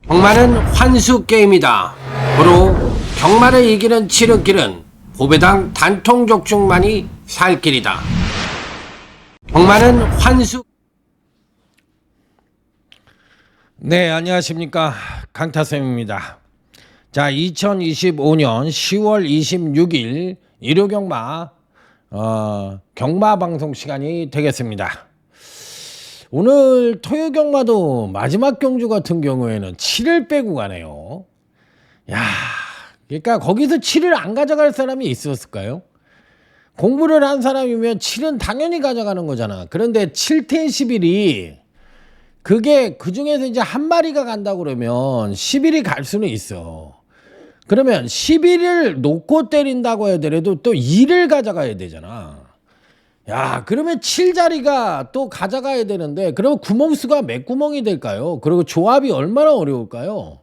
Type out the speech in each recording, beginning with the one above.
경마는 환수 게임이다. 고로 경마를 이기는 지름길은 고배당 단통족중만이 살 길이다. 경마는 환수. 네, 안녕하십니까, 강타쌤입니다. 자, 2025년 10월 26일 일요경마 경마방송 시간이 되겠습니다. 오늘 토요경마도 마지막 경주 같은 경우에는 7을 빼고 가네요. 야, 그러니까 거기서 7을 안 가져갈 사람이 있었을까요? 공부를 한 사람이면 7은 당연히 가져가는 거잖아. 그런데 7텐 11이 그게 그 중에서 이제 한 마리가 간다 그러면 11이 갈 수는 있어. 그러면 11을 놓고 때린다고 하더라도 또 2를 가져가야 되잖아. 야, 그러면 7자리가 또 가져가야 되는데, 그러면 구멍수가 몇 구멍이 될까요? 그리고 조합이 얼마나 어려울까요?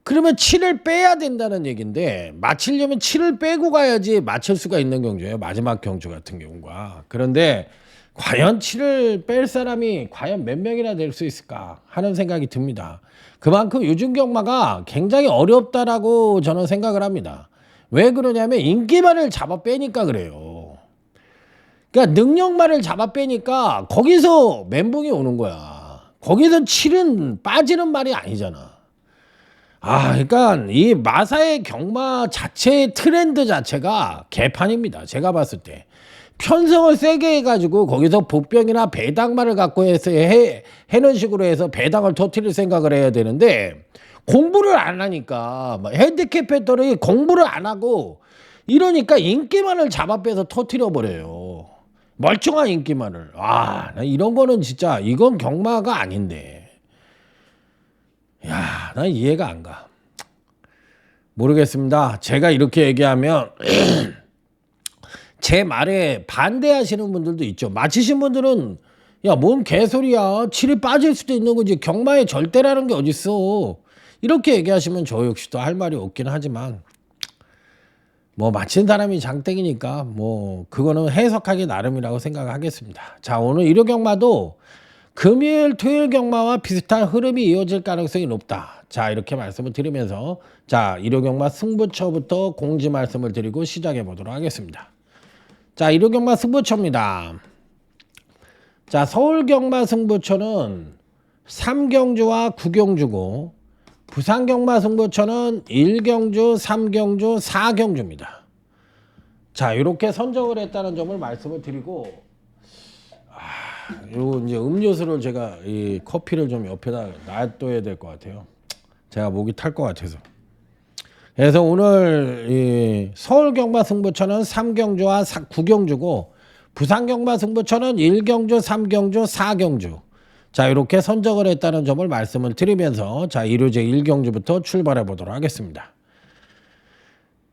그러면 7을 빼야 된다는 얘기인데, 맞추려면 7을 빼고 가야지 맞출 수가 있는 경주예요. 마지막 경주 같은 경우가. 그런데 과연 7을 뺄 사람이 과연 몇 명이나 될 수 있을까 하는 생각이 듭니다. 그만큼 요즘 경마가 굉장히 어렵다라고 저는 생각을 합니다. 왜 그러냐면 인기만을 잡아 빼니까 그래요. 그러니까 능력만을 잡아 빼니까 거기서 멘붕이 오는 거야. 거기서 7은 빠지는 말이 아니잖아. 그러니까 이 마사의 경마 자체의 트렌드 자체가 개판입니다. 제가 봤을 때. 편성을 세게 해가지고 거기서 복병이나 배당만을 갖고 해서 해는 식으로 해서 배당을 터뜨릴 생각을 해야 되는데, 공부를 안 하니까 핸디캡 패턴이 공부를 안 하고 이러니까 인기만을 잡아 빼서 터뜨려 버려요. 멀쩡한 인기만을. 나 이런 거는 진짜 이건 경마가 아닌데. 야, 난 이해가 안 가. 모르겠습니다. 제가 이렇게 얘기하면 제 말에 반대하시는 분들도 있죠. 맞히신 분들은 야, 뭔 개소리야. 7이 빠질 수도 있는 거지. 경마의 절대라는 게 어딨어. 이렇게 얘기하시면 저 역시도 할 말이 없긴 하지만, 뭐 맞힌 사람이 장땡이니까 뭐 그거는 해석하기 나름이라고 생각하겠습니다. 자, 오늘 일요 경마도 금요일 토요일 경마와 비슷한 흐름이 이어질 가능성이 높다. 자, 이렇게 말씀을 드리면서 자, 일요 경마 승부처부터 공지 말씀을 드리고 시작해 보도록 하겠습니다. 자, 일요 경마 승부처입니다. 자, 서울 경마 승부처는 3경주와 9경주고 부산 경마 승부처는 1경주, 3경주, 4경주입니다. 자, 이렇게 선정을 했다는 점을 말씀을 드리고, 요 이제 음료수를 제가 이 커피를 좀 옆에다 놔둬야 될 것 같아요. 제가 목이 탈 것 같아서. 그래서 오늘 이 서울 경마 승부처는 3경주와 9경주고 부산 경마 승부처는 1경주, 3경주, 4경주. 자, 이렇게 선정을 했다는 점을 말씀을 드리면서 자, 1호제 1경주부터 출발해 보도록 하겠습니다.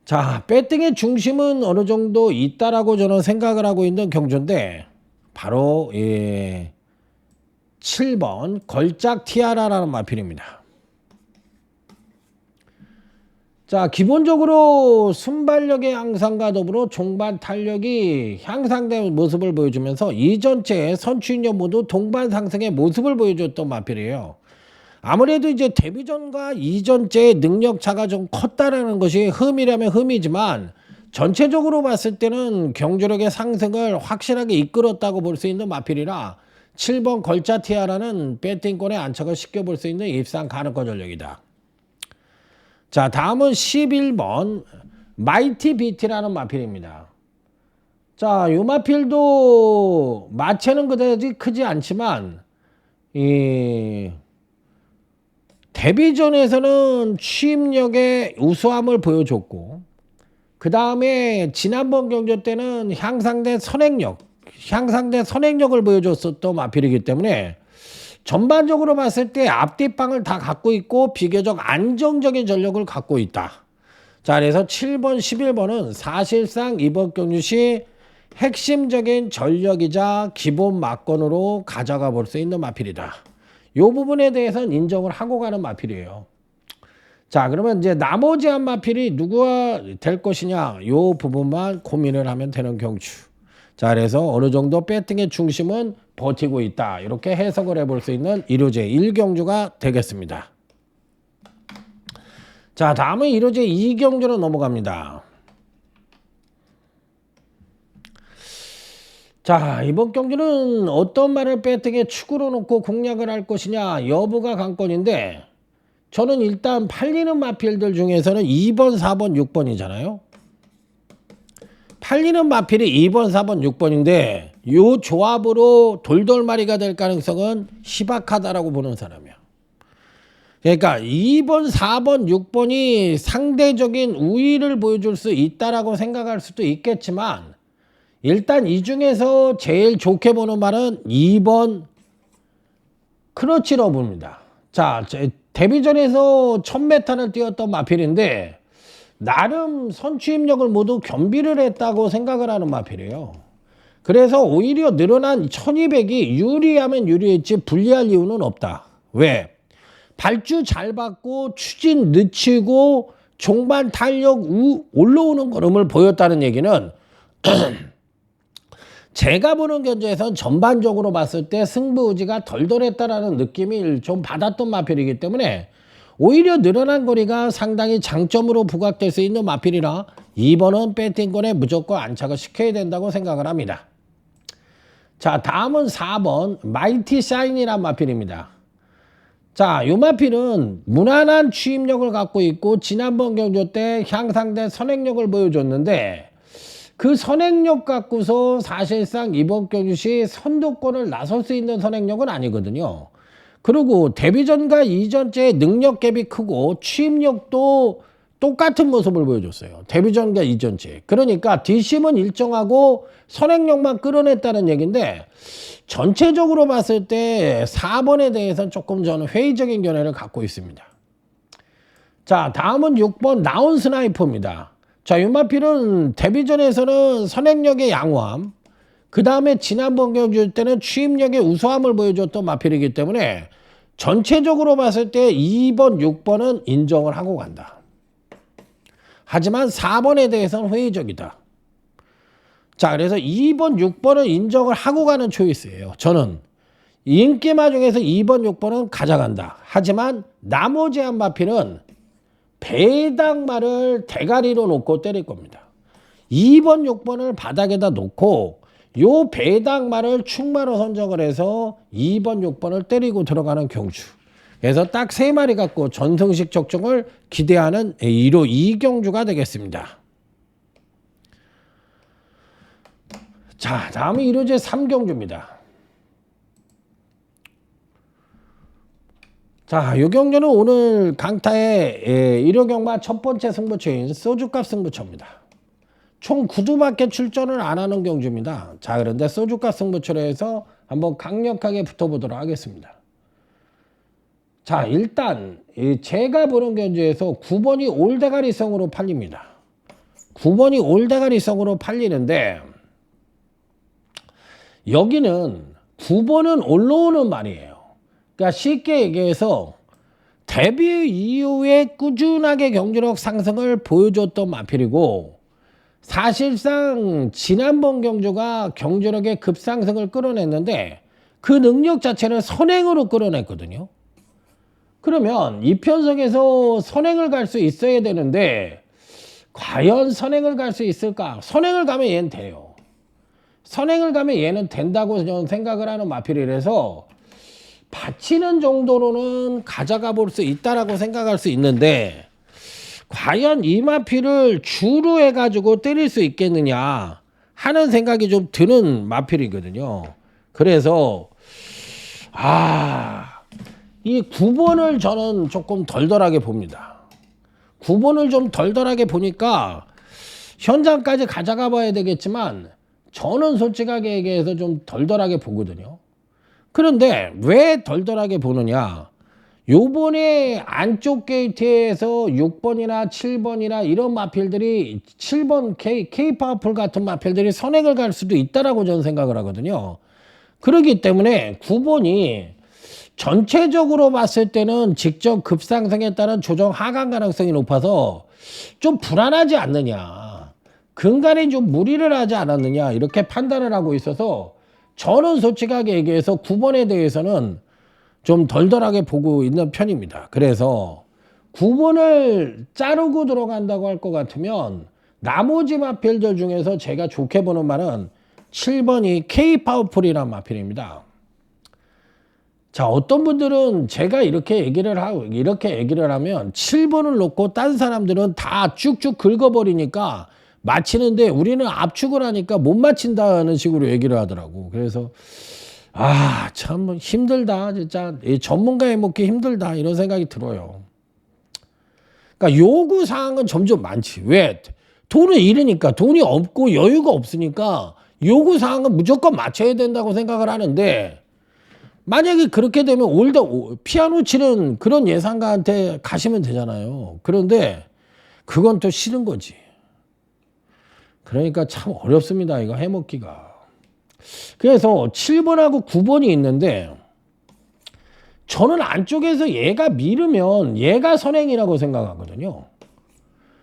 자, 배팅의 중심은 어느 정도 있다라고 저는 생각을 하고 있는 경주인데, 바로 7번 걸작 티아라라는 마필입니다. 자, 기본적으로 순발력의 향상과 더불어 종반 탄력이 향상된 모습을 보여주면서 이전체 선취인력 모두 동반 상승의 모습을 보여줬던 마필이에요. 아무래도 이제 데뷔전과 이전체의 능력 차가 좀 컸다라는 것이 흠이라면 흠이지만, 전체적으로 봤을 때는 경주력의 상승을 확실하게 이끌었다고 볼 수 있는 마필이라 7번 걸작 티아라는 배팅권에 안착을 시켜볼 수 있는 입상 가능권 전력이다. 자, 다음은 11번 마이티 비티라는 마필입니다. 자, 이 마필도 마체는 그다지 크지 않지만 이 데뷔전에서는 취임력의 우수함을 보여줬고, 그 다음에 지난번 경주 때는 향상된 선행력을 보여줬었던 마필이기 때문에 전반적으로 봤을 때 앞뒷방을 다 갖고 있고 비교적 안정적인 전력을 갖고 있다. 자, 그래서 7번, 11번은 사실상 이번 경주 시 핵심적인 전력이자 기본 막건으로 가져가 볼 수 있는 마필이다. 이 부분에 대해서는 인정을 하고 가는 마필이에요. 자, 그러면 이제 나머지 한 마필이 누구가 될 것이냐, 이 부분만 고민을 하면 되는 경주. 자, 그래서 어느 정도 배팅의 중심은 버티고 있다. 이렇게 해석을 해볼 수 있는 1호제 1경주가 되겠습니다. 자, 다음은 1호제 2경주로 넘어갑니다. 자, 이번 경주는 어떤 말을 배팅에 축으로 놓고 공략을 할 것이냐 여부가 관건인데, 저는 일단 팔리는 마필들 중에서는 2번, 4번, 6번이잖아요. 팔리는 마필이 2번, 4번, 6번인데 요 조합으로 돌돌마리가 될 가능성은 희박하다라고 보는 사람이야. 그러니까 2번, 4번, 6번이 상대적인 우위를 보여줄 수 있다라고 생각할 수도 있겠지만, 일단 이 중에서 제일 좋게 보는 말은 2번 크러치 러브입니다. 자, 데뷔전에서 1000m를 뛰었던 마필인데 나름 선취입력을 모두 겸비를 했다고 생각을 하는 마필이에요. 그래서 오히려 늘어난 1200이 유리하면 유리했지 불리할 이유는 없다. 왜? 발주 잘 받고 추진 늦추고 종반 탄력 올라오는 걸음을 보였다는 얘기는 제가 보는 견제에선 전반적으로 봤을 때 승부 의지가 덜덜했다라는 느낌을 좀 받았던 마필이기 때문에 오히려 늘어난 거리가 상당히 장점으로 부각될 수 있는 마필이라 2번은 배팅권에 무조건 안착을 시켜야 된다고 생각을 합니다. 자, 다음은 4번 마이티 샤인이란 마필입니다. 자, 요 마필은 무난한 추임력을 갖고 있고 지난번 경주 때 향상된 선행력을 보여줬는데, 그 선행력 갖고서 사실상 이번 경주시 선두권을 나설 수 있는 선행력은 아니거든요. 그리고 데뷔전과 이전째의 능력 갭이 크고 추임력도 똑같은 모습을 보여줬어요. 데뷔전과 이전째. 그러니까 뒷심은 일정하고 선행력만 끌어냈다는 얘기인데, 전체적으로 봤을 때 4번에 대해서는 조금 저는 회의적인 견해를 갖고 있습니다. 자, 다음은 6번 나온 스나이퍼입니다. 자, 유마필은 데뷔전에서는 선행력의 양호함, 그 다음에 지난번 경주 때는 추임력의 우수함을 보여줬던 마필이기 때문에 전체적으로 봤을 때 2번, 6번은 인정을 하고 간다. 하지만 4번에 대해서는 회의적이다. 자, 그래서 2번, 6번은 인정을 하고 가는 초이스예요. 저는 인기마 중에서 2번, 6번은 가져간다. 하지만 나머지 한 마필은 배당말을 대가리로 놓고 때릴 겁니다. 2번, 6번을 바닥에다 놓고 요 배당말을 충마로 선정을 해서 2번, 6번을 때리고 들어가는 경주. 그래서 딱 3마리 갖고 전승식 적중을 기대하는 1호 2경주가 되겠습니다. 자, 다음은 1호제 3경주입니다. 자, 이 경주는 오늘 강타의 1호 경마 첫 번째 승부처인 소주값 승부처입니다. 총 9두밖에 출전을 안 하는 경주입니다. 자, 그런데 소주값 승부처로 해서 한번 강력하게 붙어보도록 하겠습니다. 자, 일단 제가 보는 경주에서 9번이 올대가리성으로 팔립니다. 9번이 올대가리성으로 팔리는데, 여기는 9번은 올라오는 말이에요. 그러니까 쉽게 얘기해서 데뷔 이후에 꾸준하게 경주력 상승을 보여줬던 마필이고, 사실상 지난번 경주가 경주력의 급상승을 끌어냈는데 그 능력 자체를 선행으로 끌어냈거든요. 그러면 이 편성에서 선행을 갈 수 있어야 되는데 과연 선행을 갈 수 있을까? 선행을 가면 얘는 돼요. 선행을 가면 얘는 된다고 저는 생각을 하는 마필이라서 받치는 정도로는 가져가 볼 수 있다라고 생각할 수 있는데, 과연 이 마필을 주로 해가지고 때릴 수 있겠느냐 하는 생각이 좀 드는 마필이거든요. 그래서 이 9번을 저는 조금 덜덜하게 봅니다. 9번을 좀 덜덜하게 보니까 현장까지 가져가 봐야 되겠지만 저는 솔직하게 얘기해서 좀 덜덜하게 보거든요. 그런데 왜 덜덜하게 보느냐? 요번에 안쪽 게이트에서 6번이나 7번이나 이런 마필들이 7번 K-파워풀 같은 마필들이 선행을 갈 수도 있다라고 저는 생각을 하거든요. 그렇기 때문에 9번이 전체적으로 봤을 때는 직접 급상승에 따른 조정 하강 가능성이 높아서 좀 불안하지 않느냐, 근간에 좀 무리를 하지 않았느냐, 이렇게 판단을 하고 있어서 저는 솔직하게 얘기해서 9번에 대해서는 좀 덜덜하게 보고 있는 편입니다. 그래서 9번을 자르고 들어간다고 할 것 같으면 나머지 마필들 중에서 제가 좋게 보는 말은 7번이 K 파워풀이란 마필입니다. 자, 어떤 분들은 제가 이렇게 얘기를 하면 7번을 놓고 딴 사람들은 다 쭉쭉 긁어버리니까 맞히는데 우리는 압축을 하니까 못 맞힌다는 식으로 얘기를 하더라고. 그래서 참 힘들다. 진짜 전문가에 먹기 힘들다. 이런 생각이 들어요. 그러니까 요구사항은 점점 많지. 왜? 돈을 잃으니까, 돈이 없고 여유가 없으니까 요구사항은 무조건 맞춰야 된다고 생각을 하는데, 만약에 그렇게 되면 피아노 치는 그런 예상가한테 가시면 되잖아요. 그런데 그건 또 싫은 거지. 그러니까 참 어렵습니다. 이거 해먹기가. 그래서 7번하고 9번이 있는데, 저는 안쪽에서 얘가 미르면 얘가 선행이라고 생각하거든요.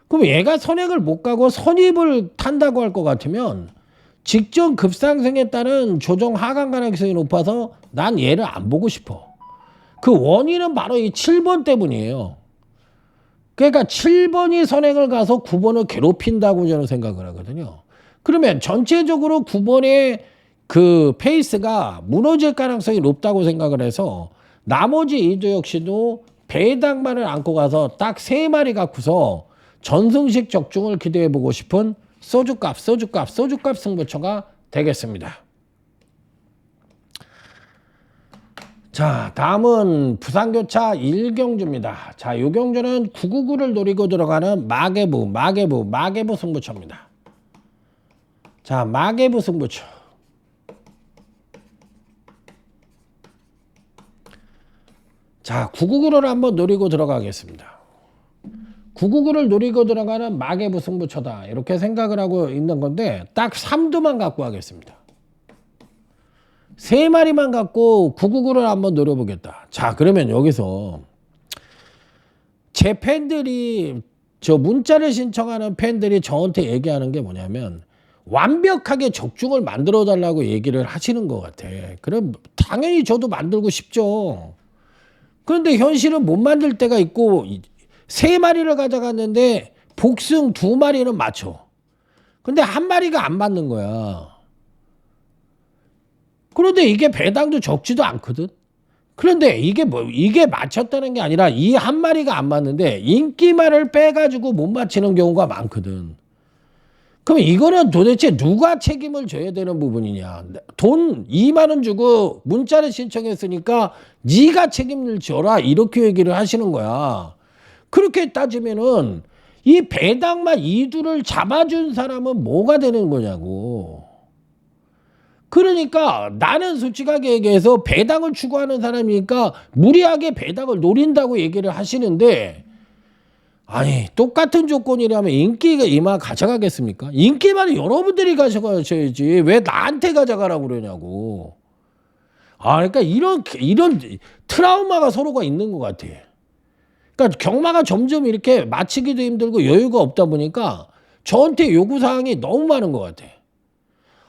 그럼 얘가 선행을 못 가고 선입을 탄다고 할 것 같으면 직전 급상승에 따른 조정 하강 가능성이 높아서 난 얘를 안 보고 싶어. 그 원인은 바로 이 7번 때문이에요. 그러니까 7번이 선행을 가서 9번을 괴롭힌다고 저는 생각을 하거든요. 그러면 전체적으로 9번의 그 페이스가 무너질 가능성이 높다고 생각을 해서 나머지 이도 역시도 배당만을 안고 가서 딱 3마리 갖고서 전승식 적중을 기대해보고 싶은 소주값 승부처가 되겠습니다. 자, 다음은 부산교차 1경주입니다. 자, 이 경주는 999를 노리고 들어가는 마개부 승부처입니다. 자, 마개부 승부처. 자, 999를 한번 노리고 들어가겠습니다. 999를 노리고 들어가는 마개부 승부처다. 이렇게 생각을 하고 있는 건데 딱 3두만 갖고 하겠습니다. 3마리만 갖고 999를 한번 노려보겠다. 자, 그러면 여기서 제 팬들이, 저 문자를 신청하는 팬들이 저한테 얘기하는 게 뭐냐면 완벽하게 적중을 만들어 달라고 얘기를 하시는 것 같아. 그럼 당연히 저도 만들고 싶죠. 그런데 현실은 못 만들 때가 있고 3마리를 가져갔는데 복승 2마리는 맞춰. 근데 1마리가 안 맞는 거야. 그런데 이게 배당도 적지도 않거든. 그런데 이게 맞췄다는 게 아니라 이 1마리가 안 맞는데 인기말을 빼가지고 못 맞히는 경우가 많거든. 그럼 이거는 도대체 누가 책임을 져야 되는 부분이냐. 돈 2만 원 주고 문자를 신청했으니까 네가 책임을 져라. 이렇게 얘기를 하시는 거야. 그렇게 따지면은 이 배당만 2두를 잡아준 사람은 뭐가 되는 거냐고. 그러니까 나는 솔직하게 얘기해서 배당을 추구하는 사람이니까 무리하게 배당을 노린다고 얘기를 하시는데, 아니 똑같은 조건이라면 인기가 이만 가져가겠습니까? 인기만 여러분들이 가져가셔야지 왜 나한테 가져가라고 그러냐고. 그러니까 이런 트라우마가 서로가 있는 것 같아. 그러니까 경마가 점점 이렇게 마치기도 힘들고 여유가 없다 보니까 저한테 요구사항이 너무 많은 것 같아.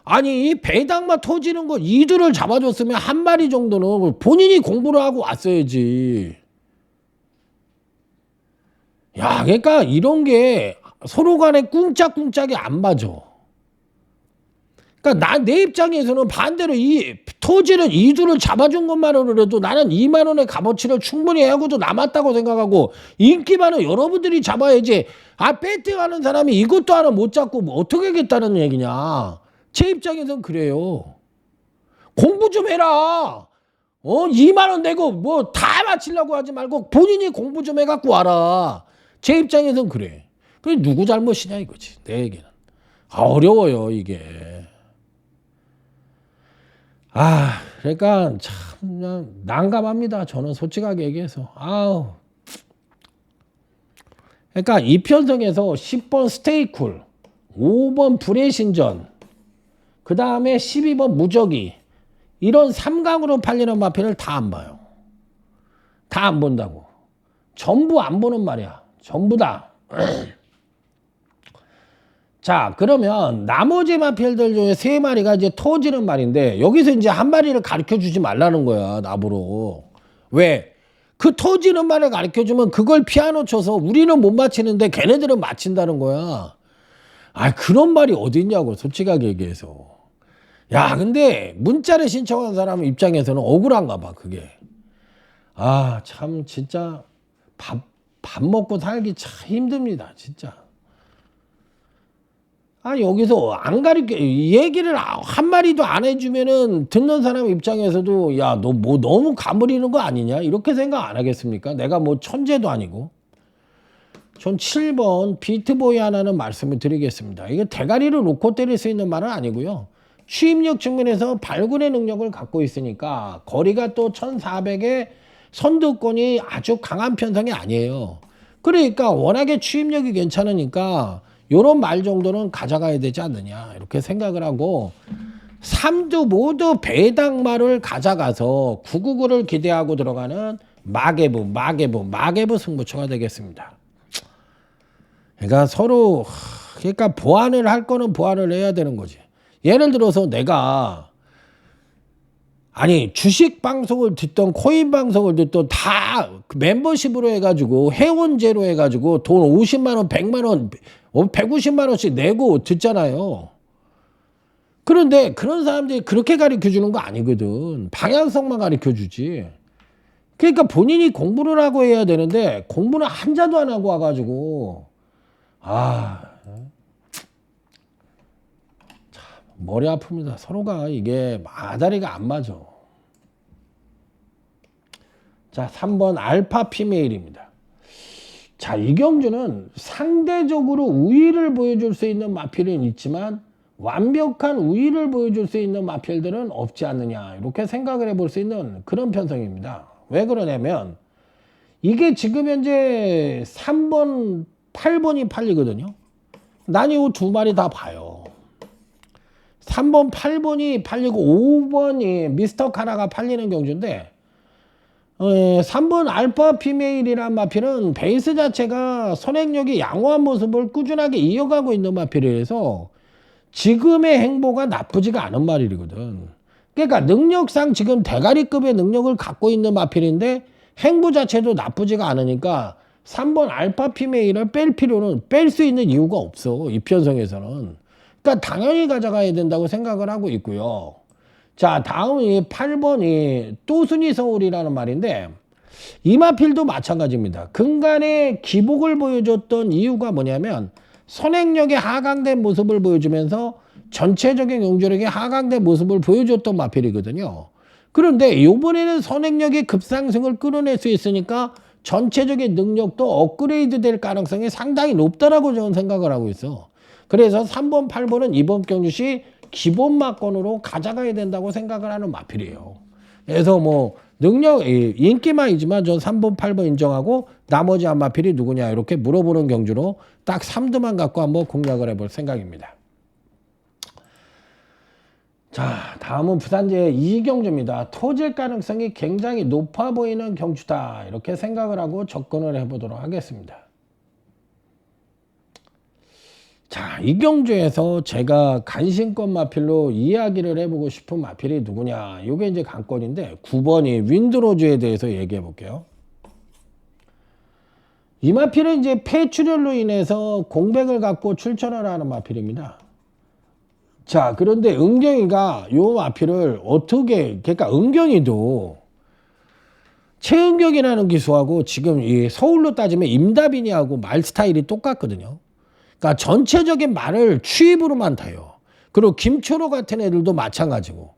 아니 이 배당만 터지는 거 2두를 잡아줬으면 1마리 정도는 본인이 공부를 하고 왔어야지. 야, 그러니까 이런 게 서로 간에 꿍짝꿍짝이 안 맞아. 그러니까 내 입장에서는 반대로 이 토지는 2두를 잡아준 것만으로도 나는 2만 원의 값어치를 충분히 하고도 남았다고 생각하고, 인기 많은 여러분들이 잡아야지. 배팅하는 사람이 이것도 하나 못 잡고 뭐 어떻게 하겠다는 얘기냐. 제 입장에선 그래요. 공부 좀 해라. 2만 원 내고 뭐 다 맞히려고 하지 말고 본인이 공부 좀 해갖고 와라. 제 입장에선 그래. 그게 누구 잘못이냐 이거지. 내 얘기는. 어려워요 이게. 그러니까 참 그냥 난감합니다. 저는 솔직하게 얘기해서. 그러니까 이편성에서 10번 스테이쿨, 5번 불의 신전, 그 다음에 12번 무적이, 이런 3강으로 팔리는 마필을 다 안 봐요. 다 안 본다고. 전부 안 보는 말이야. 전부 다. 자, 그러면 나머지 마필들 중에 3마리가 이제 터지는 말인데, 여기서 이제 1마리를 가르쳐 주지 말라는 거야, 나보러. 왜? 그 터지는 말을 가르쳐주면 그걸 피아노 쳐서 우리는 못 맞히는데 걔네들은 맞힌다는 거야. 아, 그런 말이 어딨냐고, 솔직하게 얘기해서. 야, 근데 문자를 신청한 사람 입장에서는 억울한가 봐, 그게. 아, 참, 진짜 밥 먹고 살기 참 힘듭니다, 진짜. 아, 여기서 안 가르쳐, 얘기를 한마디도 안 해주면은 듣는 사람 입장에서도 야, 너 뭐 너무 가물이는 거 아니냐? 이렇게 생각 안 하겠습니까? 내가 뭐 천재도 아니고. 전 7번 비트보이 하나는 말씀을 드리겠습니다. 이게 대가리를 놓고 때릴 수 있는 말은 아니고요. 추입력 측면에서 발군의 능력을 갖고 있으니까 거리가 또 1400의 선두권이 아주 강한 편성이 아니에요. 그러니까 워낙에 추입력이 괜찮으니까 요런 말 정도는 가져가야 되지 않느냐 이렇게 생각을 하고 3두 모두 배당말을 가져가서 999를 기대하고 들어가는 마개부 승부처가 되겠습니다. 그러니까 서로 그러니까 보완을 할 거는 보완을 해야 되는 거지. 예를 들어서 내가 아니 주식 방송을 듣던 코인 방송을 듣던 다 멤버십으로 해가지고 회원제로 해가지고 돈 50만 원, 100만 원, 150만 원씩 내고 듣잖아요. 그런데 그런 사람들이 그렇게 가르쳐 주는 거 아니거든. 방향성만 가르쳐 주지. 그러니까 본인이 공부를 하고 해야 되는데 공부는 한자도 안 하고 와가지고 참 머리 아픕니다. 서로가 이게 아다리가 안 맞아. 자, 3번 알파 피메일입니다. 자, 이경주는 상대적으로 우위를 보여줄 수 있는 마필은 있지만 완벽한 우위를 보여줄 수 있는 마필들은 없지 않느냐 이렇게 생각을 해볼 수 있는 그런 편성입니다. 왜 그러냐면 이게 지금 현재 3번, 8번이 팔리거든요. 난 이 두 마리 다 봐요. 3번, 8번이 팔리고 5번이 미스터 카나가 팔리는 경주인데 3번 알파 피메일이란 마필은 베이스 자체가 선행력이 양호한 모습을 꾸준하게 이어가고 있는 마필이라서 지금의 행보가 나쁘지가 않은 마필이거든. 그러니까 능력상 지금 대가리급의 능력을 갖고 있는 마필인데 행보 자체도 나쁘지가 않으니까 3번 알파 피메일을 뺄 수 있는 이유가 없어. 이 편성에서는. 그러니까 당연히 가져가야 된다고 생각을 하고 있고요. 자, 다음이 8번이 또순이 서울이라는 말인데 이 마필도 마찬가지입니다. 근간에 기복을 보여줬던 이유가 뭐냐면 선행력의 하강된 모습을 보여주면서 전체적인 용조력의 하강된 모습을 보여줬던 마필이거든요. 그런데 이번에는 선행력의 급상승을 끌어낼 수 있으니까 전체적인 능력도 업그레이드 될 가능성이 상당히 높다라고 저는 생각을 하고 있어. 그래서 3번, 8번은 이번 경주시 기본 마건으로 가져가야 된다고 생각을 하는 마필이에요. 그래서 뭐 능력 인기만이지만 전 3번, 8번 인정하고 나머지 한 마필이 누구냐 이렇게 물어보는 경주로 딱 3두만 갖고 한번 공략을 해볼 생각입니다. 자, 다음은 부산제의 이경주입니다. 터질 가능성이 굉장히 높아 보이는 경주다 이렇게 생각을 하고 접근을 해보도록 하겠습니다. 자, 이 경주에서 제가 간신권 마필로 이야기를 해보고 싶은 마필이 누구냐 이게 이제 관건인데 9번이 윈드로즈에 대해서 얘기해 볼게요. 이 마필은 이제 폐출혈로 인해서 공백을 갖고 출전을 하는 마필입니다. 자, 그런데 은경이가 요 마필을 어떻게, 그러니까 은경이도 최은경이라는 기수하고 지금 이 서울로 따지면 임다빈이하고 말 스타일이 똑같거든요. 그러니까 전체적인 말을 추입으로만 타요. 그리고 김초로 같은 애들도 마찬가지고.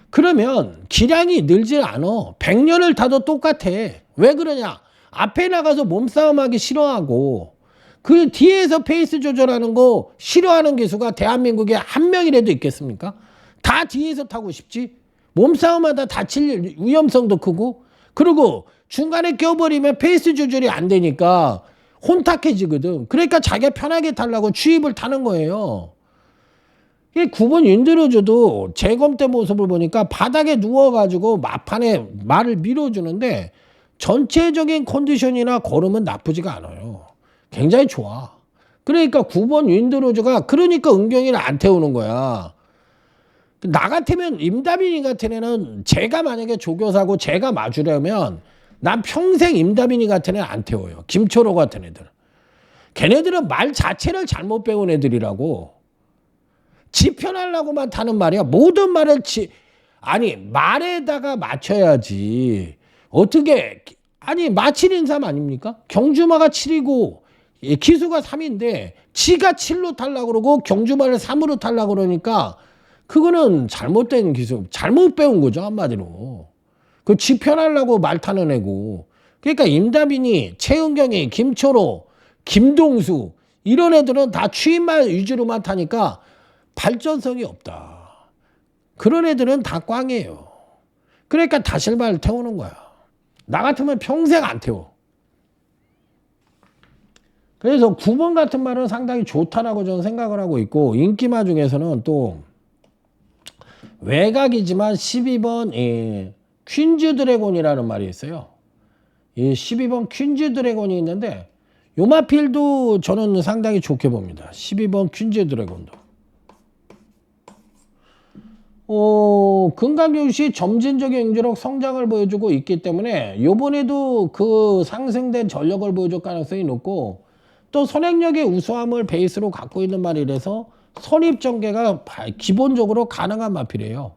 그러면 기량이 늘지 않아. 100년을 타도 똑같아. 왜 그러냐? 앞에 나가서 몸싸움하기 싫어하고 그 뒤에서 페이스 조절하는 거 싫어하는 기수가 대한민국에 한 명이라도 있겠습니까? 다 뒤에서 타고 싶지. 몸싸움하다 다칠 위험성도 크고 그리고 중간에 껴버리면 페이스 조절이 안 되니까 혼탁해지거든. 그러니까 자기가 편하게 타려고 추입을 타는 거예요. 9번 윈드로즈도 재검 때 모습을 보니까 바닥에 누워가지고 마판에 말을 밀어주는데 전체적인 컨디션이나 걸음은 나쁘지가 않아요. 굉장히 좋아. 그러니까 9번 윈드로즈가 그러니까 은경이를 안 태우는 거야. 나 같으면 임다빈이 같은 애는 제가 만약에 조교사고 제가 맞으려면 난 평생 임다빈이 같은 애 안 태워요. 김초로 같은 애들. 걔네들은 말 자체를 잘못 배운 애들이라고. 지 편하려고만 타는 말이야. 모든 말을 아니 말에다가 맞춰야지. 어떻게 아니 마 7인 3 아닙니까? 경주마가 7이고 기수가 3인데 지가 7로 타려고 그러고 경주마를 3으로 타려고 그러니까 그거는 잘못된 기술, 잘못 배운 거죠 한마디로. 그 지 편하려고 말 타는 애고. 그러니까 임다빈이, 최은경이, 김초로, 김동수 이런 애들은 다 추임말 위주로만 타니까 발전성이 없다. 그런 애들은 다 꽝이에요. 그러니까 다실발 태우는 거야. 나 같으면 평생 안 태워. 그래서 9번 같은 말은 상당히 좋다라고 저는 생각을 하고 있고, 인기마 중에서는 또 외곽이지만 12번 퀸즈 드래곤이라는 말이 있어요. 이 12번 퀸즈 드래곤이 있는데 요 마필도 저는 상당히 좋게 봅니다. 12번 퀸즈 드래곤도. 금강경시 점진적인 경제력 성장을 보여주고 있기 때문에 요번에도 그 상승된 전력을 보여줄 가능성이 높고, 또 선행력의 우수함을 베이스로 갖고 있는 말이라서 선입전개가 기본적으로 가능한 마필이에요.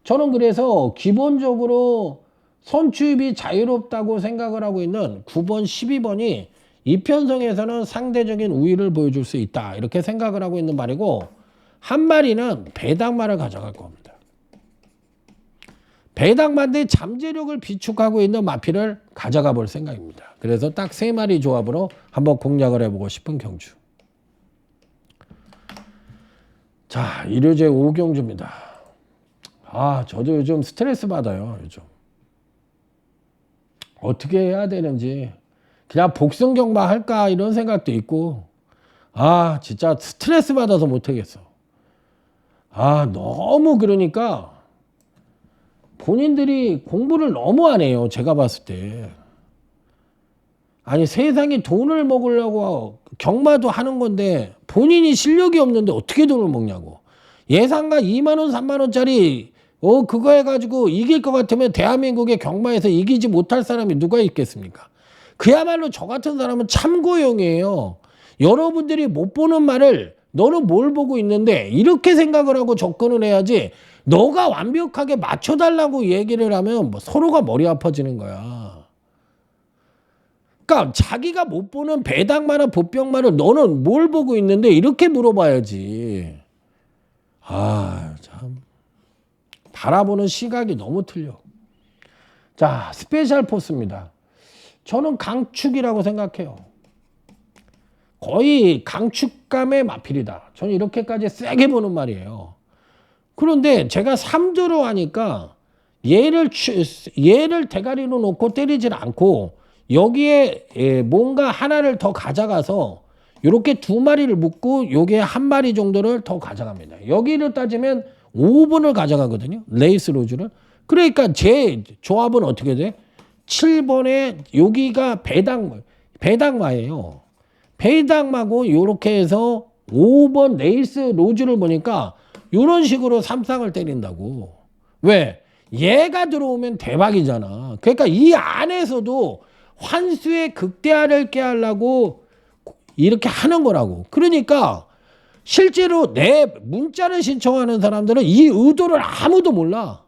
저는 그래서 기본적으로 선취입이 자유롭다고 생각을 하고 있는 9번, 12번이 이편성에서는 상대적인 우위를 보여줄 수 있다, 이렇게 생각을 하고 있는 말이고, 한 마리는 배당말을 가져갈 겁니다. 배당만대 잠재력을 비축하고 있는 마필을 가져가 볼 생각입니다. 그래서 딱 3마리 조합으로 한번 공략을 해보고 싶은 경주. 자, 일요제 5경주입니다. 저도 요즘 스트레스 받아요. 요즘 어떻게 해야 되는지, 그냥 복승경마 할까 이런 생각도 있고, 진짜 스트레스 받아서 못하겠어. 너무 그러니까 본인들이 공부를 너무 안 해요. 제가 봤을 때. 아니 세상에 돈을 먹으려고 경마도 하는 건데 본인이 실력이 없는데 어떻게 돈을 먹냐고. 예상가 2만 원 3만 원짜리 그거 해가지고 이길 것 같으면 대한민국의 경마에서 이기지 못할 사람이 누가 있겠습니까? 그야말로 저 같은 사람은 참고용이에요. 여러분들이 못 보는 말을 너는 뭘 보고 있는데 이렇게 생각을 하고 접근을 해야지, 너가 완벽하게 맞춰달라고 얘기를 하면 서로가 머리 아파지는 거야. 그러니까 자기가 못 보는 배당마나 보병마를 너는 뭘 보고 있는데 이렇게 물어봐야지. 참 바라보는 시각이 너무 틀려. 자, 스페셜 포스입니다. 저는 강축이라고 생각해요. 거의 강축감의 마필이다. 저는 이렇게까지 세게 보는 말이에요. 그런데 제가 3두로 하니까 얘를 대가리로 놓고 때리질 않고 여기에 뭔가 하나를 더 가져가서 이렇게 2마리를 묶고 요게 1마리 정도를 더 가져갑니다. 여기를 따지면 5번을 가져가거든요. 레이스 로즈를. 그러니까 제 조합은 어떻게 돼? 7번에 여기가 배당마예요. 배당마고 요렇게 해서 5번 레이스 로즈를 보니까 이런 식으로 3쌍을 때린다고. 왜? 얘가 들어오면 대박이잖아. 그러니까 이 안에서도 환수의 극대화를 깨하려고 이렇게 하는 거라고. 그러니까 실제로 내 문자를 신청하는 사람들은 이 의도를 아무도 몰라.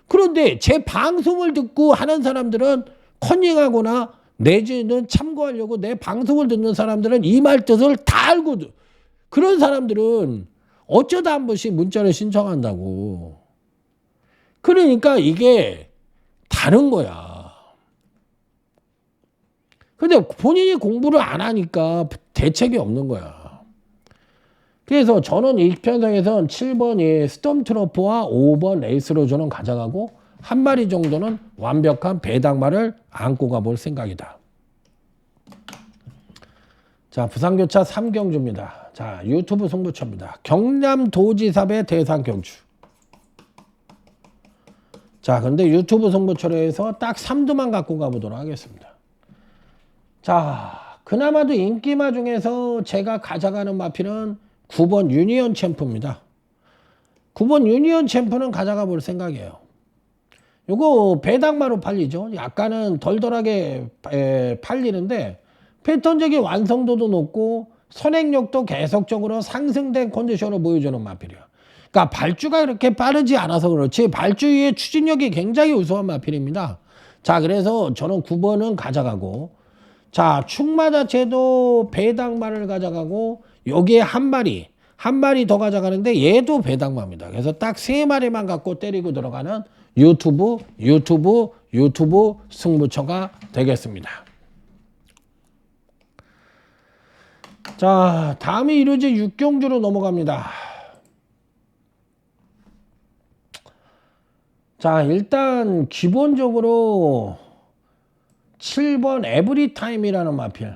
그런데 제 방송을 듣고 하는 사람들은 컨닝하거나 내지는 참고하려고 내 방송을 듣는 사람들은 이 말 뜻을 다 알고, 그런 사람들은 어쩌다 한 번씩 문자를 신청한다고. 그러니까 이게 다른 거야. 근데 본인이 공부를 안 하니까 대책이 없는 거야. 그래서 저는 이 편성에선 7번이 스톰트로퍼와 5번 레이스로저는 가져가고 1마리 정도는 완벽한 배당마를 안고 가볼 생각이다. 자, 부산교차 3경주입니다. 자, 유튜브 승부처입니다. 경남도지사배 대상경주. 자, 근데 유튜브 승부처로 해서 딱 3두만 갖고 가보도록 하겠습니다. 자, 그나마도 인기마 중에서 제가 가져가는 마필은 9번 유니언 챔프입니다. 9번 유니언 챔프는 가져가 볼 생각이에요. 요거 배당마로 팔리죠. 약간은 덜덜하게 팔리는데 패턴적인 완성도도 높고 선행력도 계속적으로 상승된 컨디션을 보여주는 마필이에요. 그러니까 발주가 그렇게 빠르지 않아서 그렇지 발주의 추진력이 굉장히 우수한 마필입니다. 자, 그래서 저는 9번은 가져가고, 자, 축마 자체도 배당마를 가져가고 여기에 한 마리 더 가져가는데 얘도 배당마입니다. 그래서 딱 3마리만 갖고 때리고 들어가는 유튜브 승부처가 되겠습니다. 자, 다음이 이루어지 6경주로 넘어갑니다. 자, 일단 기본적으로 7번 에브리타임이라는 마필.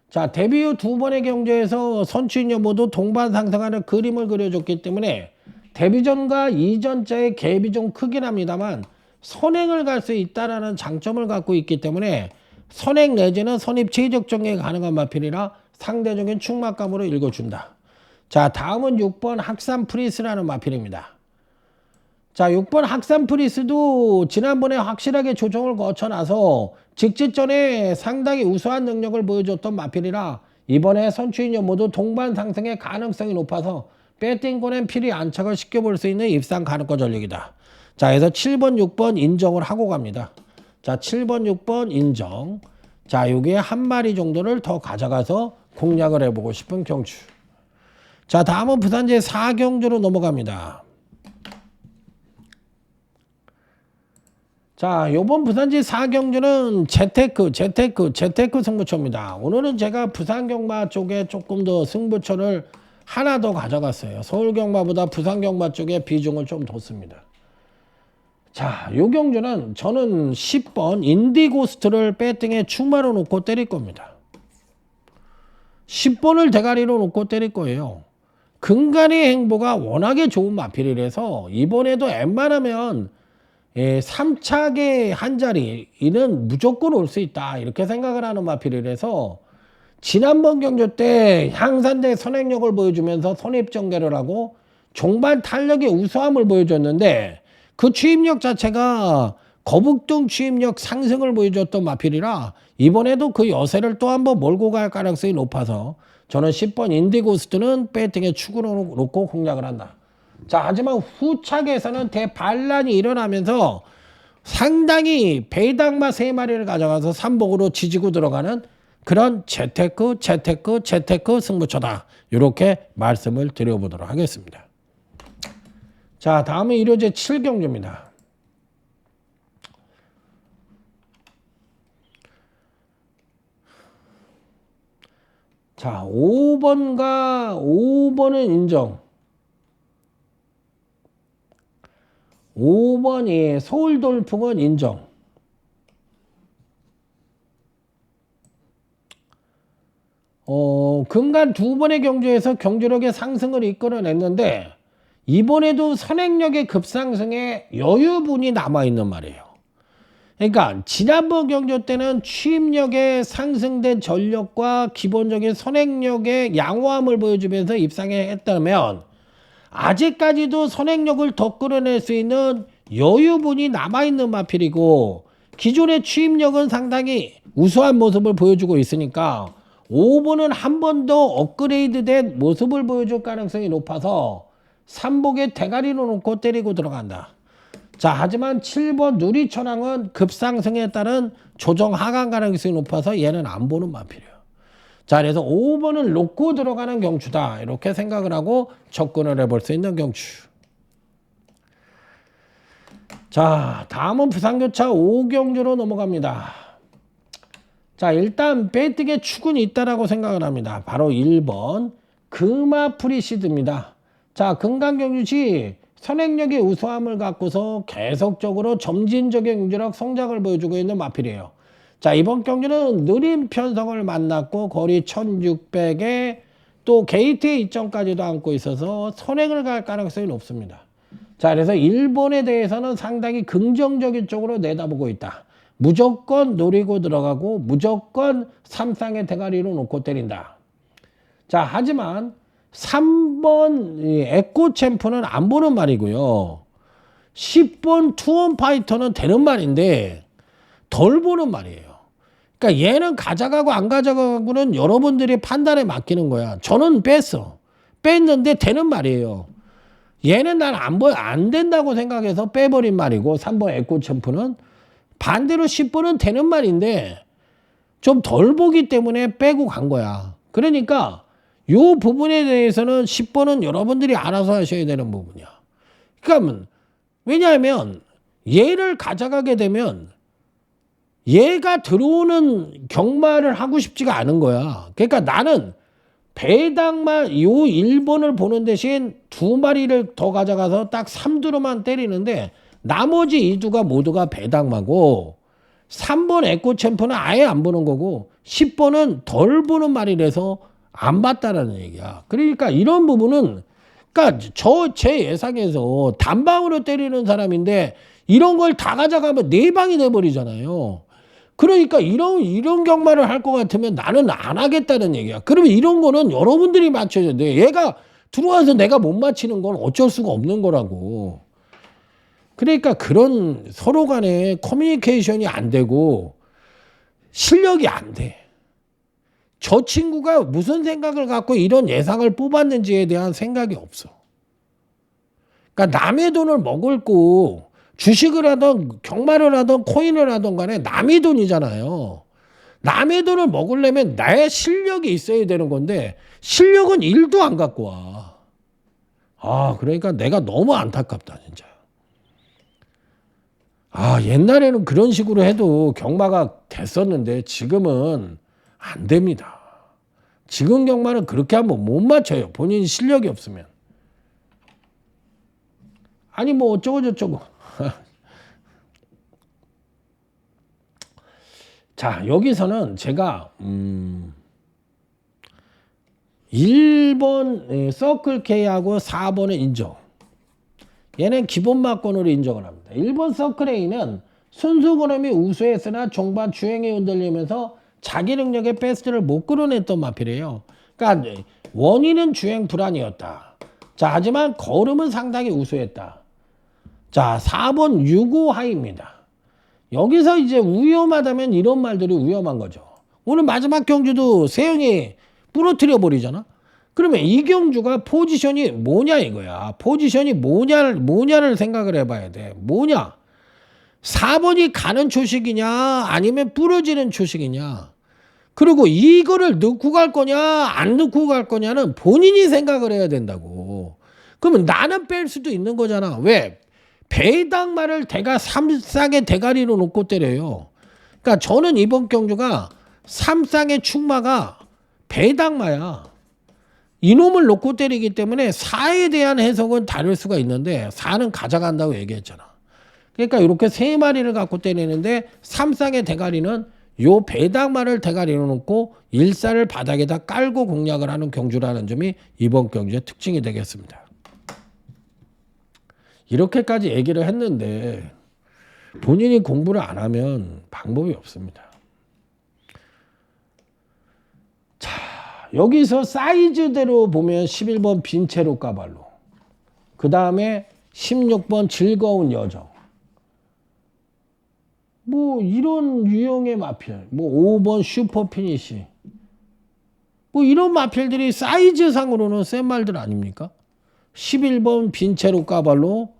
자, 데뷔 후 2번의 경주에서 선취인 여부도 동반 상승하는 그림을 그려줬기 때문에 데뷔전과 이전자의 갭이 좀 크긴 합니다만 선행을 갈 수 있다라는 장점을 갖고 있기 때문에 선행 내지는 선입 최적 정리가 가능한 마필이라 상대적인 축막감으로 읽어준다. 자, 다음은 6번 학산 프리스라는 마필입니다. 자, 6번 학산 프리스도 지난번에 확실하게 조정을 거쳐나서 직전에 상당히 우수한 능력을 보여줬던 마필이라 이번에 선취인 여부도 동반 상승의 가능성이 높아서 배팅권엔 필히 안착을 시켜볼 수 있는 입상 가능권 전력이다. 자, 그래서 7번, 6번 인정을 하고 갑니다. 자, 7번, 6번 인정. 자, 요게 한 마리 정도를 더 가져가서 공략을 해보고 싶은 경주. 자, 다음은 부산제 4경주로 넘어갑니다. 자, 요번 부산제 4경주는 재테크 승부처입니다. 오늘은 제가 부산경마 쪽에 조금 더 승부처를 하나 더 가져갔어요. 서울경마보다 부산경마 쪽에 비중을 좀 뒀습니다. 자, 요 경주는 저는 10번 인디고스트를 배팅에 축마로 놓고 때릴 겁니다. 10번을 대가리로 놓고 때릴 거예요. 근간의 행보가 워낙에 좋은 마필이라서 이번에도 웬만하면 3차계 한 자리는 무조건 올 수 있다 이렇게 생각을 하는 마필이라서 지난번 경주 때 향산대 선행력을 보여주면서 선입전개를 하고 종반 탄력의 우수함을 보여줬는데 그 추임력 자체가 거북등 추임력 상승을 보여줬던 마필이라 이번에도 그 여세를 또 한번 몰고 갈 가능성이 높아서 저는 10번 인디고스트는 배팅에 축으로 놓고 공략을 한다. 자, 하지만 후차계에서는 대반란이 일어나면서 상당히 배당마 3마리를 가져가서 삼복으로 지지고 들어가는 그런 재테크 승부처다. 이렇게 말씀을 드려보도록 하겠습니다. 자, 다음은 일요제 7경주입니다. 자, 5번은 인정. 5번이 서울돌풍은 인정. 근간 2번의 경주에서 경주력의 상승을 이끌어냈는데 이번에도 선행력의 급상승에 여유분이 남아있는 말이에요. 그러니까 지난번 경주 때는 취임력의 상승된 전력과 기본적인 선행력의 양호함을 보여주면서 입상에 했다면 아직까지도 선행력을 더 끌어낼 수 있는 여유분이 남아있는 마필이고 기존의 취임력은 상당히 우수한 모습을 보여주고 있으니까 5번은 한 번 더 업그레이드된 모습을 보여줄 가능성이 높아서 삼복에 대가리로 놓고 때리고 들어간다. 자, 하지만 7번 누리천왕은 급상승에 따른 조정 하강 가능성이 높아서 얘는 안 보는 마필이에요. 자, 그래서 5번을 놓고 들어가는 경주다. 이렇게 생각을 하고 접근을 해볼 수 있는 경주. 자, 다음은 부산교차 5경주로 넘어갑니다. 자, 일단 배팅에 축은 있다라고 생각을 합니다. 바로 1번 금화 프리시드입니다. 자, 금강경주시 선행력의 우수함을 갖고서 계속적으로 점진적인 경주력 성장을 보여주고 있는 마필이에요. 자, 이번 경주는 느린 편성을 만났고 거리 1600에 또 게이트의 이점까지도 안고 있어서 선행을 갈 가능성이 높습니다. 자, 그래서 일본에 대해서는 상당히 긍정적인 쪽으로 내다보고 있다. 무조건 노리고 들어가고 무조건 삼상의 대가리로 놓고 때린다. 자, 하지만 3번 에코 챔프는 안 보는 말이고요. 10번 투원 파이터는 되는 말인데 덜 보는 말이에요. 그러니까 얘는 가져가고 안 가져가고는 여러분들이 판단에 맡기는 거야. 저는 뺐는데 되는 말이에요. 얘는 난 안 된다고 생각해서 빼버린 말이고 3번 에코 챔프는 반대로 10번은 되는 말인데 좀 덜 보기 때문에 빼고 간 거야. 그러니까 요 부분에 대해서는 10번은 여러분들이 알아서 하셔야 되는 부분이야. 그러니까 왜냐하면 얘를 가져가게 되면 얘가 들어오는 경마를 하고 싶지가 않은 거야. 그러니까 나는 배당만 요 1번을 보는 대신 2마리를 더 가져가서 딱 3두로만 때리는데 나머지 2두가 모두가 배당마고 3번 에코 챔프는 아예 안 보는 거고 10번은 덜 보는 말이라서 안 봤다라는 얘기야. 그러니까 이런 부분은 그러니까 제 예상에서 단방으로 때리는 사람인데 이런 걸 다 가져가면 4방이 돼버리잖아요. 그러니까 이런 경마를 할 것 같으면 나는 안 하겠다는 얘기야. 그러면 이런 거는 여러분들이 맞춰야 돼. 얘가 들어와서 내가 못 맞히는 건 어쩔 수가 없는 거라고. 그러니까 그런 서로 간에 커뮤니케이션이 안 되고 실력이 안 돼. 저 친구가 무슨 생각을 갖고 이런 예상을 뽑았는지에 대한 생각이 없어. 그러니까 남의 돈을 먹을 거 주식을 하던 경마를 하던 코인을 하던 간에 남의 돈이잖아요. 남의 돈을 먹으려면 나의 실력이 있어야 되는 건데 실력은 1도 안 갖고 와. 그러니까 내가 너무 안타깝다 진짜. 옛날에는 그런 식으로 해도 경마가 됐었는데 지금은 안 됩니다. 지금 경마는 그렇게 하면 못 맞춰요. 본인 실력이 없으면. 아니 뭐 어쩌고 저쩌고. 자, 여기서는 제가 1번 서클 K하고 4번은 인정. 얘는 기본 막권으로 인정을 합니다. 1번 서클 A는 순수 그놈이 우수했으나 종반 주행이 흔들리면서 자기 능력의 베스트를 못 끌어냈던 마필이에요. 그러니까 원인은 주행 불안이었다. 자, 하지만 걸음은 상당히 우수했다. 자, 4번 6호 하이입니다. 여기서 이제 위험하다면 이런 말들이 위험한 거죠. 오늘 마지막 경주도 세영이 부러뜨려 버리잖아. 그러면 이 경주가 포지션이 뭐냐 이거야. 포지션이 뭐냐를 생각을 해봐야 돼. 뭐냐? 4번이 가는 초식이냐 아니면 부러지는 초식이냐. 그리고 이거를 넣고 갈 거냐 안 넣고 갈 거냐는 본인이 생각을 해야 된다고. 그러면 나는 뺄 수도 있는 거잖아. 왜? 배당말을 대가 3쌍의 대가리로 놓고 때려요. 그러니까 저는 이번 경주가 3쌍의 축마가 배당마야. 이놈을 놓고 때리기 때문에 4에 대한 해석은 다를 수가 있는데 4는 가져간다고 얘기했잖아. 그러니까 이렇게 3마리를 갖고 때리는데 3쌍의 대가리는 요 배당말을 대가리로 놓고 1사를 바닥에다 깔고 공략을 하는 경주라는 점이 이번 경주의 특징이 되겠습니다. 이렇게까지 얘기를 했는데 본인이 공부를 안 하면 방법이 없습니다. 자, 여기서 사이즈대로 보면 11번 빈체로 까발로, 그 다음에 16번 즐거운 여정, 뭐 이런 유형의 마필, 뭐 5번 슈퍼 피니시, 뭐 이런 마필들이 사이즈상으로는 센 말들 아닙니까? 11번 빈체로 까발로,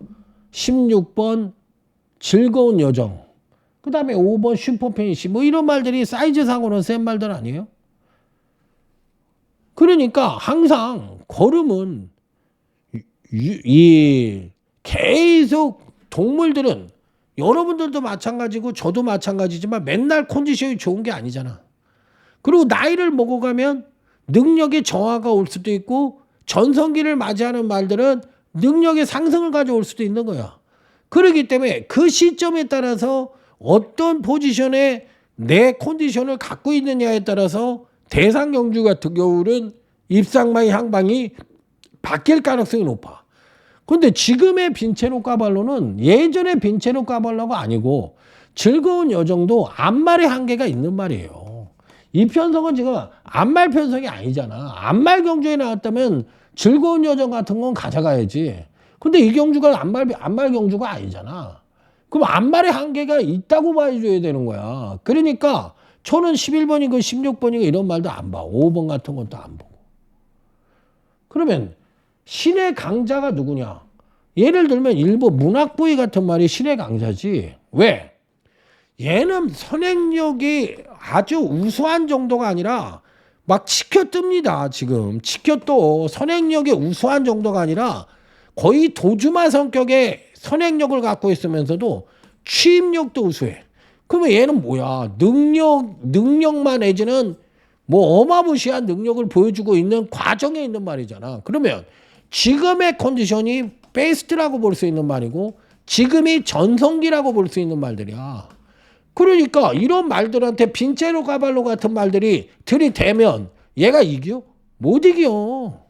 16번 즐거운 여정, 그 다음에 5번 슈퍼 피니시, 뭐 이런 말들이 사이즈상으로는 센 말들 아니에요? 그러니까 항상 걸음은 이 계속 동물들은 여러분들도 마찬가지고 저도 마찬가지지만 맨날 컨디션이 좋은 게 아니잖아. 그리고 나이를 먹어가면 능력의 저하가 올 수도 있고 전성기를 맞이하는 말들은 능력의 상승을 가져올 수도 있는 거야. 그렇기 때문에 그 시점에 따라서 어떤 포지션에 내 컨디션을 갖고 있느냐에 따라서 대상 경주 같은 경우는 입상방이 향방이 바뀔 가능성이 높아. 근데 지금의 빈체로 까발로는 예전의 빈체로 까발로가 아니고 즐거운 여정도 앞말의 한계가 있는 말이에요. 이 편성은 지금 앞말 편성이 아니잖아. 앞말 경주에 나왔다면 즐거운 여정 같은 건 가져가야지. 근데 이 경주가 안말 경주가 아니잖아. 그럼 안말의 한계가 있다고 봐줘야 되는 거야. 그러니까 저는 11번이고 16번이고 이런 말도 안 봐. 5번 같은 것도 안 보고. 그러면 신의 강자가 누구냐? 예를 들면 일본 문학부위 같은 말이 신의 강자지. 왜? 얘는 선행력이 아주 우수한 정도가 아니라 막 치켜뜹니다. 지금 치켜떠. 선행력이 우수한 정도가 아니라 거의 도주마 성격의 선행력을 갖고 있으면서도 취입력도 우수해. 그러면 얘는 뭐야? 능력만 내지는 뭐 어마무시한 능력을 보여주고 있는 과정에 있는 말이잖아. 그러면 지금의 컨디션이 베스트라고 볼 수 있는 말이고 지금이 전성기라고 볼 수 있는 말들이야. 그러니까 이런 말들한테 빈체로 가발로 같은 말들이 들이대면 얘가 이겨? 못 이겨.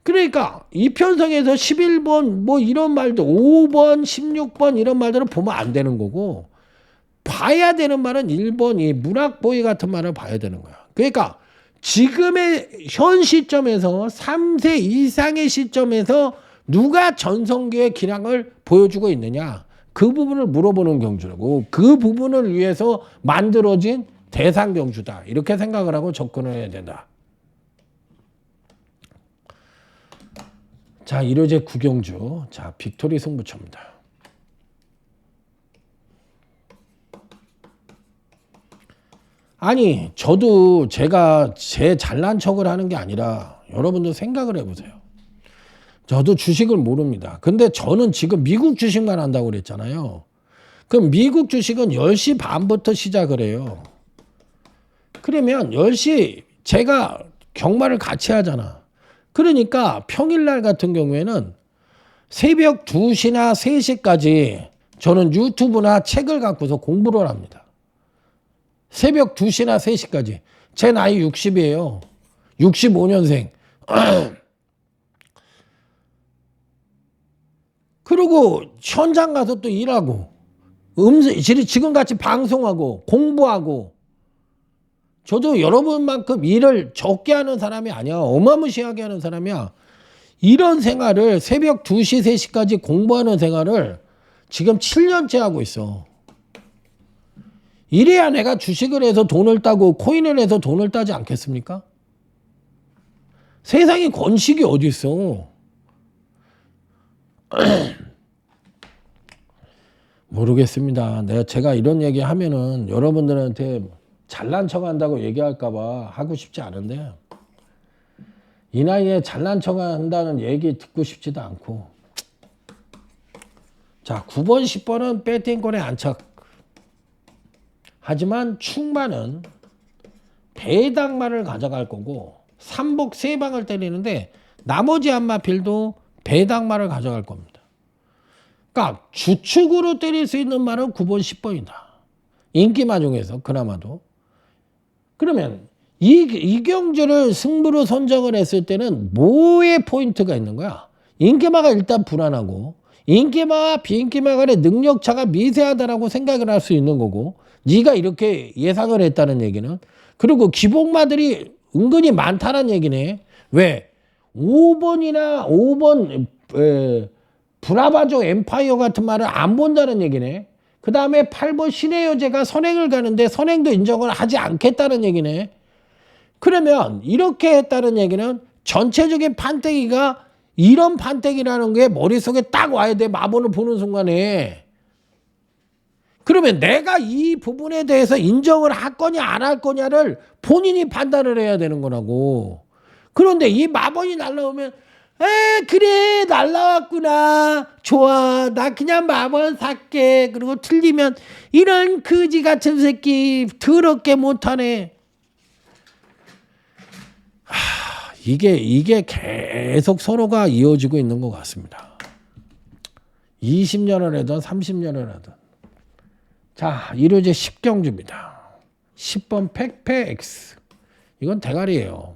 그러니까 이편성에서 11번 뭐 이런 말들 5번 16번 이런 말들을 보면 안 되는 거고 봐야 되는 말은 1번 이 문학보위 같은 말을 봐야 되는 거야. 그러니까 지금의 현 시점에서 3세 이상의 시점에서 누가 전성기의 기량을 보여주고 있느냐 그 부분을 물어보는 경주라고. 그 부분을 위해서 만들어진 대상 경주다 이렇게 생각을 하고 접근을 해야 된다. 자, 1호제 구경주. 자, 빅토리 승부처입니다. 아니, 저도 제가 제 잘난 척을 하는 게 아니라 여러분들 생각을 해보세요. 저도 주식을 모릅니다. 근데 저는 지금 미국 주식만 한다고 그랬잖아요. 그럼 미국 주식은 10시 반부터 시작을 해요. 그러면 10시 제가 경마를 같이 하잖아. 그러니까 평일날 같은 경우에는 새벽 2시나 3시까지 저는 유튜브나 책을 갖고서 공부를 합니다. 새벽 2시나 3시까지. 제 나이 60이에요. 65년생. 그리고 현장 가서 또 일하고 지금같이 방송하고 공부하고 저도 여러분만큼 일을 적게 하는 사람이 아니야. 어마무시하게 하는 사람이야. 이런 생활을 새벽 2시, 3시까지 공부하는 생활을 지금 7년째 하고 있어. 이래야 내가 주식을 해서 돈을 따고 코인을 해서 돈을 따지 않겠습니까? 세상에 권식이 어디 있어. 모르겠습니다. 제가 이런 얘기 하면은 여러분들한테 잘난 척 한다고 얘기할까봐 하고 싶지 않은데 이 나이에 잘난 척 한다는 얘기 듣고 싶지도 않고. 자, 9번 10번은 배팅권에 안착. 하지만 충만은 배당만을 가져갈 거고 3복 3방을 때리는데 나머지 한마필도 배당만을 가져갈 겁니다. 그러니까 주축으로 때릴 수 있는 말은 9번 10번이다. 인기마 중에서 그나마도. 그러면 이 경주를 승부로 선정을 했을 때는 뭐의 포인트가 있는 거야? 인기마가 일단 불안하고 인기마와 비인기마 간의 능력차가 미세하다라고 생각을 할 수 있는 거고 네가 이렇게 예상을 했다는 얘기는. 그리고 기복마들이 은근히 많다는 얘기네. 왜? 5번 브라바조 엠파이어 같은 말을 안 본다는 얘기네. 그 다음에 8번 신의 여제가 선행을 가는데 선행도 인정을 하지 않겠다는 얘기네. 그러면 이렇게 했다는 얘기는 전체적인 판때기가 이런 판때기라는 게 머릿속에 딱 와야 돼. 마본을 보는 순간에. 그러면 내가 이 부분에 대해서 인정을 할 거냐 안 할 거냐를 본인이 판단을 해야 되는 거라고. 그런데 이 마본이 날라오면 그래 날라왔구나 좋아 나 그냥 마본 살게. 그리고 틀리면 이런 거지 같은 새끼 더럽게 못하네. 이게 계속 서로가 이어지고 있는 것 같습니다. 20년을 하든 30년을 하든. 자, 1호제 10경주입니다. 10번 팩페 X. 이건 대가리예요.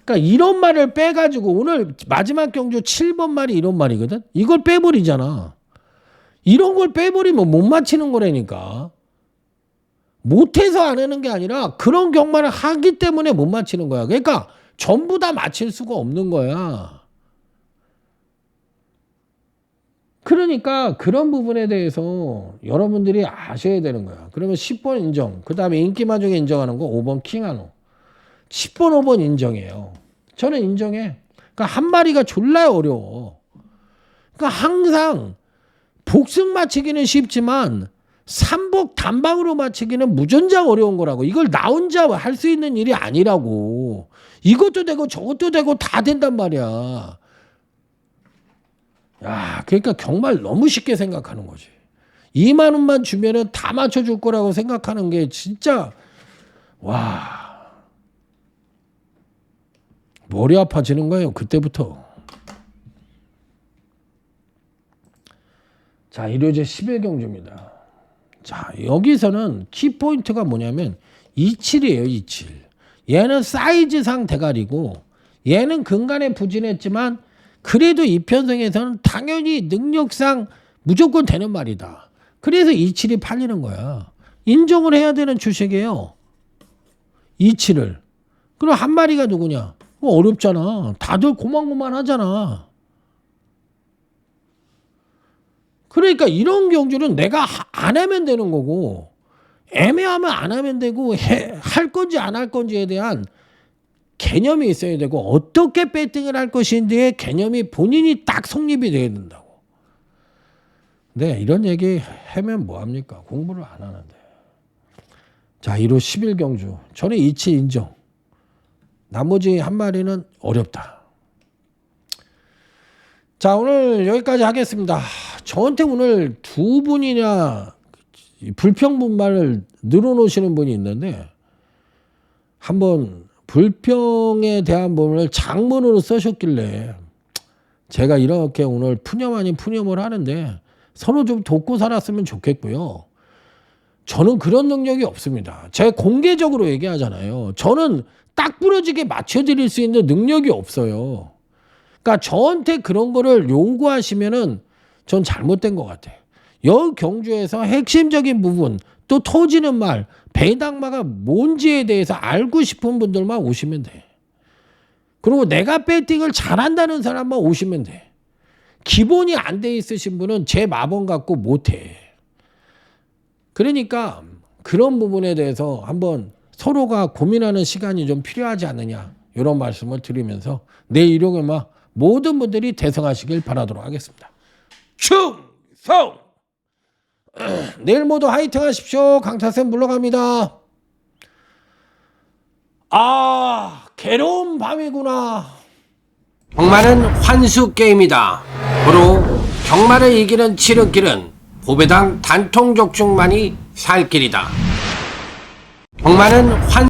그러니까 이런 말을 빼가지고 오늘 마지막 경주 7번 말이 이런 말이거든. 이걸 빼버리잖아. 이런 걸 빼버리면 못 맞히는 거라니까. 못해서 안 하는 게 아니라 그런 경마를 하기 때문에 못 맞히는 거야. 그러니까 전부 다 맞힐 수가 없는 거야. 그러니까 그런 부분에 대해서 여러분들이 아셔야 되는 거야. 그러면 10번 인정, 그 다음에 인기마중에 인정하는 거 5번 킹한호. 10번, 5번 인정해요. 저는 인정해. 그러니까 한 마리가 졸라 어려워. 그러니까 항상 복승 맞히기는 쉽지만 삼복 단방으로 맞히기는 무전장 어려운 거라고. 이걸 나 혼자 할 수 있는 일이 아니라고. 이것도 되고 저것도 되고 다 된단 말이야. 야, 그러니까 정말 너무 쉽게 생각하는 거지. 2만 원만 주면은 다 맞춰줄 거라고 생각하는 게 진짜 와, 머리 아파지는 거예요. 그때부터. 자, 일요제 11경주입니다. 자, 여기서는 키포인트가 뭐냐면 27이에요. 27. 얘는 사이즈상 대가리고 얘는 근간에 부진했지만 그래도 이편성에서는 당연히 능력상 무조건 되는 말이다. 그래서 27이 팔리는 거야. 인정을 해야 되는 주식이에요. 27을. 그럼 한 마리가 누구냐? 어렵잖아. 다들 고만고만 하잖아. 그러니까 이런 경주는 내가 안 하면 되는 거고 애매하면 안 하면 되고 할 건지 안 할 건지에 대한 개념이 있어야 되고 어떻게 배팅을 할 것인지의 개념이 본인이 딱 성립이 돼야 된다고. 네, 이런 얘기 하면 뭐합니까? 공부를 안 하는데. 자, 1호 11경주. 저는 이치 인정. 나머지 한 마리는 어렵다. 자, 오늘 여기까지 하겠습니다. 저한테 오늘 두 분이나 불평분말을 늘어놓으시는 분이 있는데 한번 불평에 대한 부분을 장문으로 써셨길래 제가 이렇게 오늘 푸념 아닌 푸념을 하는데 서로 좀 돕고 살았으면 좋겠고요. 저는 그런 능력이 없습니다. 제가 공개적으로 얘기하잖아요. 저는 딱 부러지게 맞춰드릴 수 있는 능력이 없어요. 그러니까 저한테 그런 거를 요구하시면은 전 잘못된 것 같아요. 여 경주에서 핵심적인 부분, 또 터지는 말, 배당마가 뭔지에 대해서 알고 싶은 분들만 오시면 돼. 그리고 내가 배팅을 잘한다는 사람만 오시면 돼. 기본이 안 돼 있으신 분은 제 마법 갖고 못해. 그러니까 그런 부분에 대해서 한번 서로가 고민하는 시간이 좀 필요하지 않느냐 이런 말씀을 드리면서 내일 일요일에 모든 분들이 대성하시길 바라도록 하겠습니다. 충성! 내일 모두 화이팅 하십시오. 강타쌤 물러갑니다. 아, 괴로운 밤이구나. 경마는 환수 게임이다. 고로 경마를 이기는 지름길은 보배당 단통족중만이 살 길이다. 경마는 환